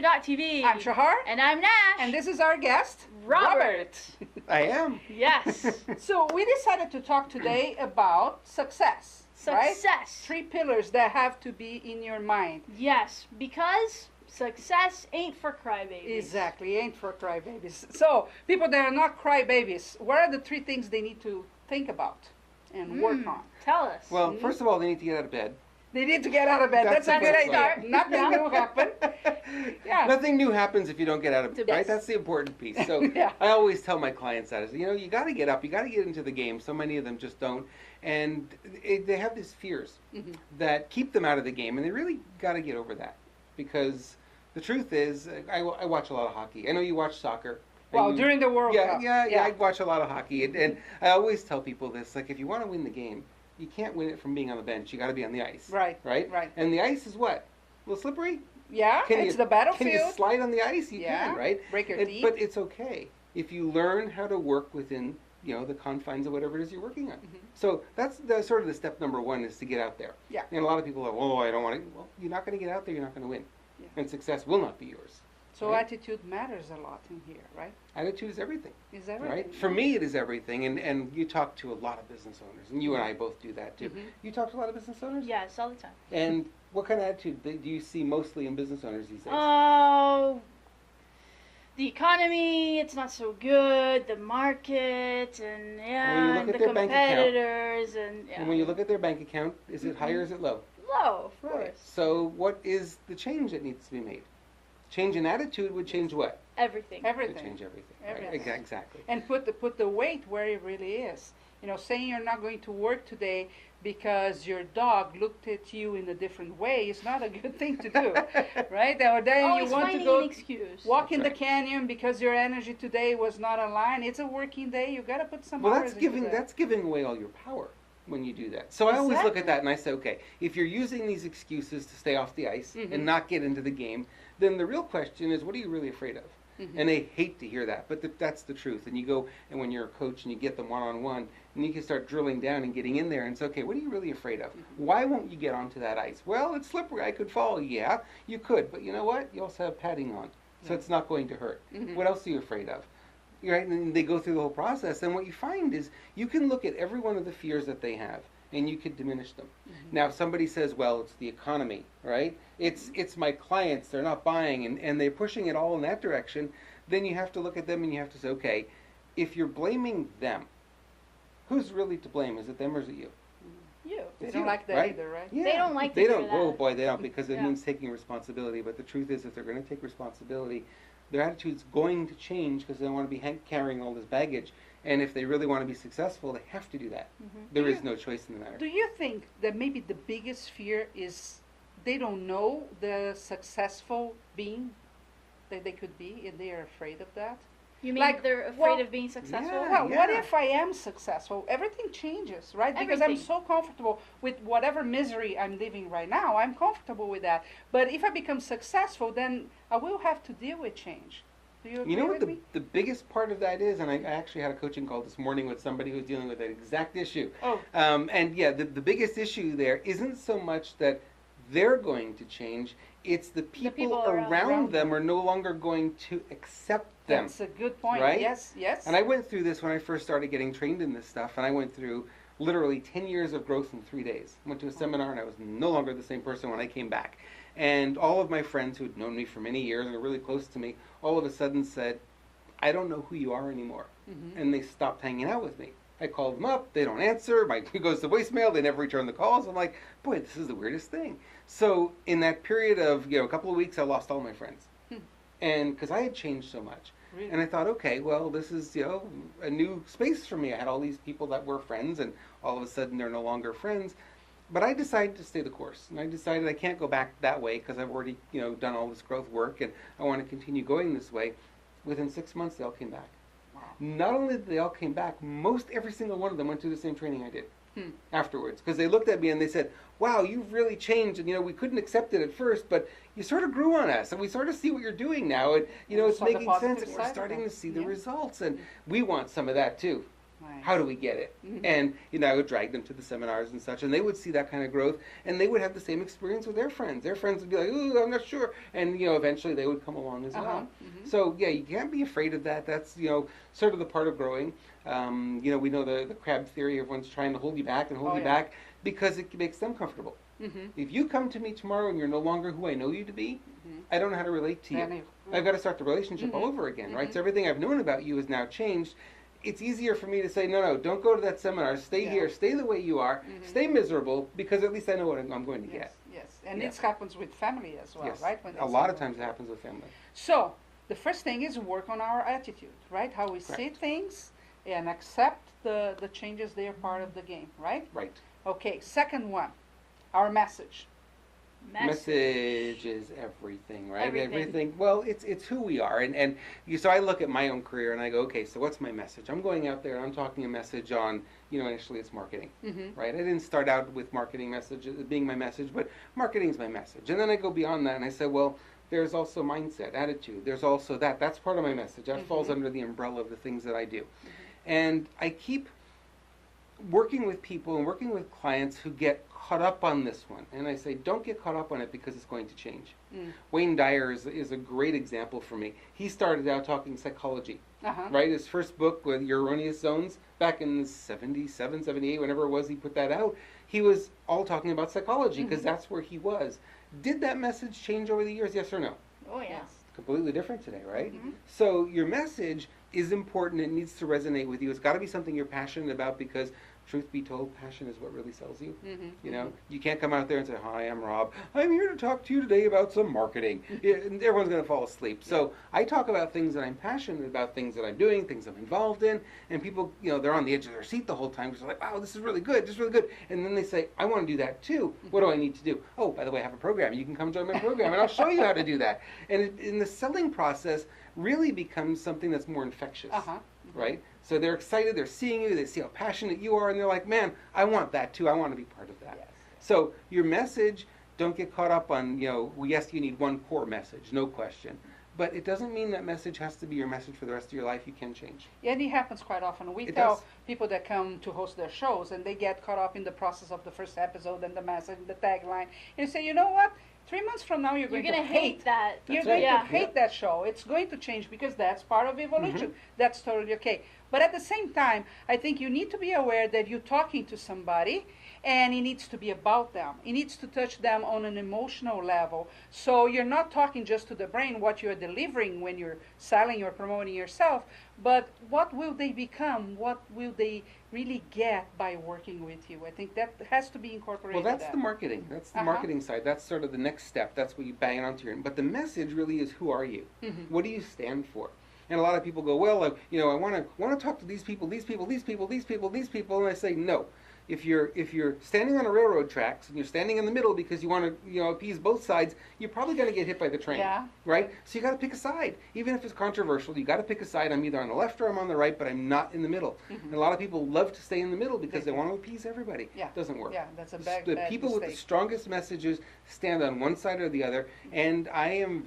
BuzzBooster.tv. I'm Shahar. And I'm Nash. And this is our guest, Robert. I am. Yes. So we decided to talk today about success. Right? Success. 3 pillars that have to be in your mind. Yes, because success ain't for crybabies. Exactly, ain't for crybabies. So people that are not crybabies, what are the 3 things they need to think about and work on? Tell us. Well, first of all, they need to get out of bed. They need to get out of bed. That's a good idea. Nothing will happen. Yeah. Nothing new happens if you don't get out of bed, Yes. right? That's the important piece. So Yeah. I always tell my clients that, is, you got to get up. You got to get into the game. So many of them just don't. And they have these fears that keep them out of the game. And they really got to get over that. Because the truth is, I watch a lot of hockey. I know you watch soccer. Well, during the World Cup. Yeah, I watch a lot of hockey. And I always tell people this, like, if you want to win the game, you can't win it from being on the bench. You got to be on the ice. Right. Right? And the ice is what? A little slippery? Yeah, it's the battlefield. Can you slide on the ice? You can, right? Break your teeth. But it's okay if you learn how to work within, the confines of whatever it is you're working on. So that's sort of the step number 1 is to get out there. Yeah. And a lot of people are, I don't want to. Well, you're not going to get out there. You're not going to win. Yeah. And success will not be yours. So right? attitude matters a lot in here, right? Attitude is everything. Is everything. Right? For me, it is everything. And you talk to a lot of business owners, and you and I both do that too. You talk to a lot of business owners? Yes, all the time. And what kind of attitude do you see mostly in business owners these days? Oh, the economy, it's not so good. The market, and When you look the at their bank account, competitors, and when you look at their bank account, is it high or is it low? low, of course. So what is the change that needs to be made? Change in attitude would change what? Everything. Would Everything. change everything. Everything. Right? Exactly. And put the weight where it really is. Saying you're not going to work today because your dog looked at you in a different way is not a good thing to do, right? Or then Always you want to finding go an excuse. walk in the right. canyon because your energy today was not aligned. It's a working day. You got to put some Well, hours into that. that's giving away all your power when you do that. So I always look at that and I say, okay, if you're using these excuses to stay off the ice and not get into the game, then the real question is, what are you really afraid of? And they hate to hear that, but that's the truth. And you go, and when you're a coach and you get them one-on-one, and you can start drilling down and getting in there and say, okay, what are you really afraid of? Why won't you get onto that ice? Well, it's slippery. I could fall. Yeah, you could. But you know what? You also have padding on, so it's not going to hurt. What else are you afraid of? Right? And they go through the whole process. And what you find is you can look at every one of the fears that they have, and you could diminish them. Now, if somebody says, well, it's the economy, right? It's my clients, they're not buying, and they're pushing it all in that direction, then you have to look at them and you have to say, okay, if you're blaming them, who's really to blame? Is it them or is it you? You. They It's don't you, like that right? either, right? Yeah. They don't like to They hear don't. that. Oh boy, they don't, because it Yeah. means taking responsibility. But the truth is, if they're going to take responsibility, their attitude's going to change because they don't want to be carrying all this baggage. And if they really want to be successful, they have to do that. There is no choice in the matter. Do you think that maybe the biggest fear is they don't know the successful being that they could be, and they are afraid of that? You mean Like, they're afraid well, of being successful? Yeah. Well, what if I am successful? Everything changes, right? Because I'm Everything. so comfortable with whatever misery I'm living right now. I'm comfortable with that. But if I become successful, then I will have to deal with change. Do you agree You know what with me? the biggest part of that is, and I actually had a coaching call this morning with somebody who was dealing with that exact issue. Oh. And yeah, the biggest issue there isn't so much that they're going to change, it's the people around them are no longer going to accept them. That's a good point. Right? Yes, yes. And I went through this when I first started getting trained in this stuff, and I went through literally 10 years of growth in 3 days. Went to a seminar, and I was no longer the same person when I came back. And all of my friends who had known me for many years and are really close to me, all of a sudden said, I don't know who you are anymore. And they stopped hanging out with me. I called them up, they don't answer, it goes to voicemail, they never return the calls. I'm like, boy, this is the weirdest thing. So in that period of a couple of weeks, I lost all my friends. And because I had changed so much. Really? And I thought, okay, well, this is, a new space for me. I had all these people that were friends, and all of a sudden they're no longer friends. But I decided to stay the course. And I decided I can't go back that way because I've already, done all this growth work, and I want to continue going this way. Within 6 months, they all came back. Wow. Not only did they all came back, every single one of them went through the same training I did afterwards. Because they looked at me and they said, wow, you've really changed. And, we couldn't accept it at first, but you sort of grew on us. And we sort of see what you're doing now. And, it's saw the making sense. positive And we're side of starting it. to see the Yeah. results. And we want some of that too. Nice. How do we get it? Mhm. And I would drag them to the seminars and such, and they would see that kind of growth, and they would have the same experience with their friends. Their friends would be like, "Ooh, I'm not sure," and eventually they would come along as well. Mhm. So yeah, you can't be afraid of that. That's sort of the part of growing. We know the crab theory. Everyone's trying to hold you back and hold you back because it makes them comfortable. Mhm. If you come to me tomorrow and you're no longer who I know you to be, I don't know how to relate to you. Then I've got to start the relationship all over again, right? So everything I've known about you has now changed. It's easier for me to say, no, don't go to that seminar. Stay here. Stay the way you are. Stay miserable, because at least I know what I'm going to get. Yes, and this happens with family as well, Yes. right? When A lot of times it happens with family. So the first thing is work on our attitude, right? How we see things and accept the changes. They are part of the game, right? Right. Okay, second one, our message. Message is everything, right? Everything. Well, it's who we are, and so I look at my own career and I go, okay, so what's my message? I'm going out there and I'm talking a message on, initially it's marketing, right? I didn't start out with marketing message being my message, but marketing is my message, and then I go beyond that and I say, well, there's also mindset, attitude. There's also that. That's part of my message. That falls under the umbrella of the things that I do, and I keep working with people and working with clients who get caught up on this one, and I say, don't get caught up on it because it's going to change. Wayne Dyer is a great example for me. He started out talking psychology, right? His first book with Your Erroneous Zones back in 77, 78, whenever it was he put that out, he was all talking about psychology because that's where he was. Did that message change over the years, yes or no? Oh, yes. Completely different today, right? So your message is important. It needs to resonate with you. It's got to be something you're passionate about, because truth be told, passion is what really sells you. You can't come out there and say, "Hi, I'm Rob. I'm here to talk to you today about some marketing." Everyone's going to fall asleep. So I talk about things that I'm passionate about, things that I'm doing, things I'm involved in, and people, they're on the edge of their seat the whole time because they're like, "Wow, this is really good. This is really good." And then they say, "I want to do that too. What do I need to do?" "Oh, by the way, I have a program. You can come join my program, and I'll show you how to do that." And in the selling process really becomes something that's more infectious. Right? So they're excited, they're seeing you, they see how passionate you are, and they're like, "Man, I want that too. I want to be part of that." Yes. So your message, don't get caught up on, yes, you need one core message, no question. But it doesn't mean that message has to be your message for the rest of your life. You can change. Yeah, and it happens quite often. We It tell does. people that come to host their shows, and they get caught up in the process of the first episode and the message, the tagline, and you say, "You know what? 3 months from now, you're going to hate that. You're That's going right. to hate that show. It's going to change because that's part of evolution. That's totally okay. But at the same time, I think you need to be aware that you're talking to somebody, and it needs to be about them. It needs to touch them on an emotional level. So you're not talking just to the brain, what you're delivering when you're selling or promoting yourself, but what will they become? What will they really get by working with you? I think that has to be incorporated. Well, that's the marketing. That's the marketing side. That's sort of the next step. That's what you bang it onto your. But the message really is, who are you? What do you stand for? And a lot of people go, well, I want to talk to these people, these people, these people, these people, these people, and I say no. If you're standing on a railroad tracks and you're standing in the middle because you want to appease both sides, you're probably going to get hit by the train, right? So you got to pick a side, even if it's controversial. You got to pick a side. I'm either on the left or I'm on the right, but I'm not in the middle. And a lot of people love to stay in the middle because they want to appease everybody. Yeah, it doesn't work. Yeah, that's a bad The people with the mistake. strongest messages stand on one side or the other, and I am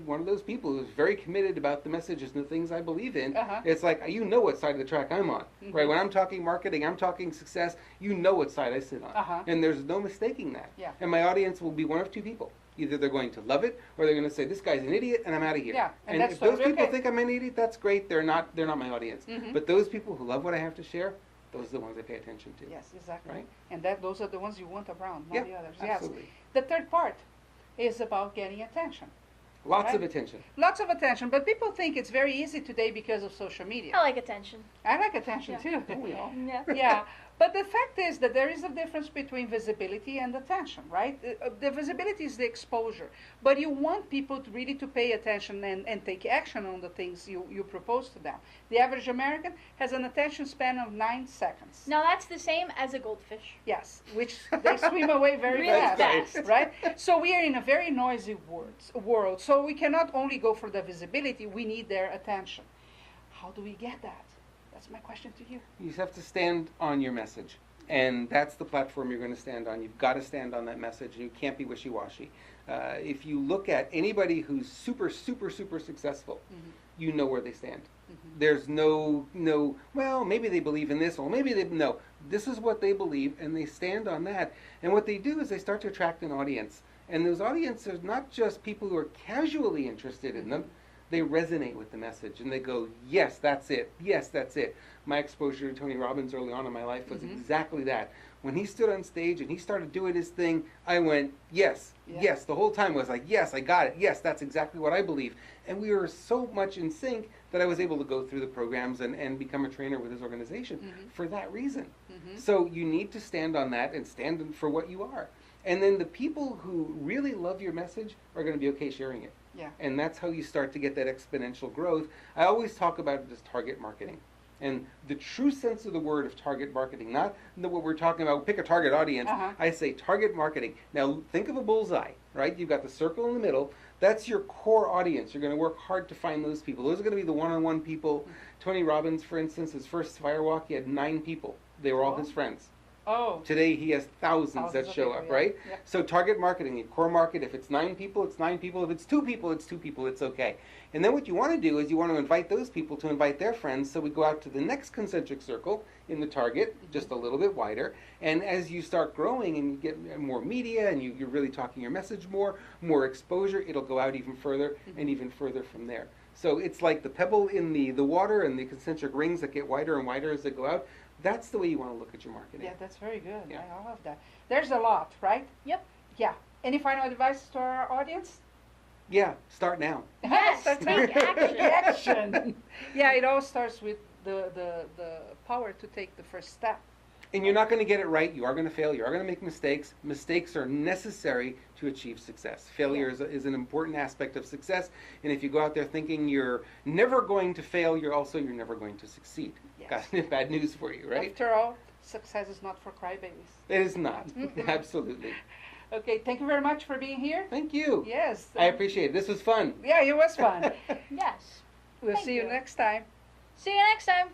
one of those people who's very committed about the messages and the things I believe in. It's like, what side of the track I'm on, right? When I'm talking marketing, I'm talking success, what side I sit on. And there's no mistaking that. Yeah. And my audience will be one of two people. Either they're going to love it, or they're going to say, "This guy's an idiot, and I'm out of here." Yeah, and and that's if those totally people okay. think I'm an idiot, that's great. They're not my audience. But those people who love what I have to share, those are the ones I pay attention to. Yes, exactly. Right? And those are the ones you want around, not the others. Absolutely. Yes. The third part is about getting attention. Lots of attention. Lots of attention, but people think it's very easy today because of social media. I like attention. I like attention too. Don't we all? Yeah. Yeah, but the fact is that there is a difference between visibility and attention, right? The visibility is the exposure, but you want people to really to pay attention and take action on the things you propose to them. The average American has an attention span of 9 seconds. Now that's the same as a goldfish. Yes, which they swim away very Really fast, fast. right? So we are in a very noisy world. So we cannot only go for the visibility, we need their attention. How do we get that? That's my question to you. You have to stand on your message. And that's the platform you're going to stand on. You've got to stand on that message, and you can't be wishy-washy. If you look at anybody who's super, super, super successful, you know where they stand. There's no, well, maybe they believe in this, or maybe they, no. This is what they believe, and they stand on that. And what they do is they start to attract an audience. And those audiences are not just people who are casually interested in them. They resonate with the message, and they go, yes, that's it. Yes, that's it. My exposure to Tony Robbins early on in my life was exactly that. When he stood on stage and he started doing his thing, I went, yes, yes. The whole time I was like, yes, I got it. Yes, that's exactly what I believe. And we were so much in sync that I was able to go through the programs and become a trainer with his organization for that reason. So you need to stand on that and stand for what you are. And then the people who really love your message are going to be okay sharing it. Yeah. And that's how you start to get that exponential growth. I always talk about it as target marketing. And the true sense of the word of target marketing, not what we're talking about, pick a target audience. I say target marketing. Now think of a bullseye, right? You've got the circle in the middle. That's your core audience. You're going to work hard to find those people. Those are going to be the one-on-one people. Tony Robbins, for instance, his first firewalk, he had 9 people. They were all his friends. Oh. Today he has thousands that show up, right? Yep. So target marketing, your core market, if it's 9 people, it's 9 people. If it's 2 people, it's 2 people. It's okay. And then what you want to do is you want to invite those people to invite their friends. So we go out to the next concentric circle in the target, just a little bit wider. And as you start growing and you get more media and you're really talking your message more exposure, it'll go out even further and even further from there. So it's like the pebble in the water and the concentric rings that get wider and wider as they go out. That's the way you want to look at your marketing. Yeah, that's very good. Yeah. I love that. There's a lot, right? Yep. Yeah. Any final advice to our audience? Yeah, start now. Yes, That's take right. action. Action. Yeah, it all starts with the power to take the first step. And you're not going to get it right. You are going to fail. You are going to make mistakes. Mistakes are necessary to achieve success. Failure is an important aspect of success. And if you go out there thinking you're never going to fail, you're never going to succeed. Yes. Got bad news for you, right? After all, success is not for crybabies. It is not. Absolutely. Okay, thank you very much for being here. Thank you. Yes. I appreciate it. This was fun. Yeah, it was fun. Yes. We'll Thank see you you. next time. See you next time.